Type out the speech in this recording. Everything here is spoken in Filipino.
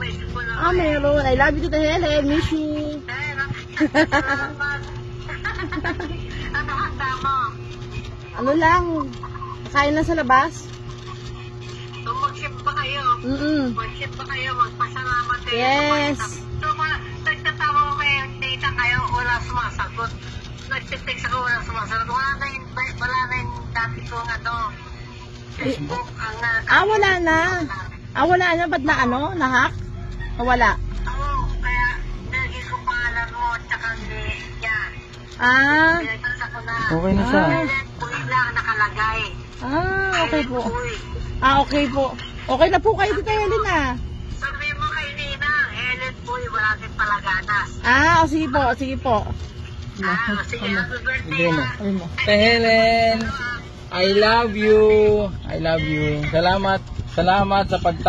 Facebook ko na. Ah, meron. I love you, Tita Helen. Miss you. Salamat. Ano handa mo? Ano lang, kain lang sa labas. So, mag-ship ba kayo? Mag-ship ba kayo? Magpasalamat kayo. Yes. So, nagtatawa ko kayo, data kayo, wala sumasagot. Nagtitext ako, wala sumasagot. Wala na yung dati kong Facebook. Wala na. Wala na. Ba't na na-hack? Wala. Oo, kaya naging ko pangalan mo, tsaka niya. Pinagtasa ko na. Okay na siya. Uy lang nakalagay. Okay po. Okay po. Okay na po kayo, Tita Helen Sabi mo kay Nina, Helen Boy, wala din palaganas. Sige po, sige po. Sige, happy birthday ha. Tita Helen, I love you. I love you. Salamat sa pagta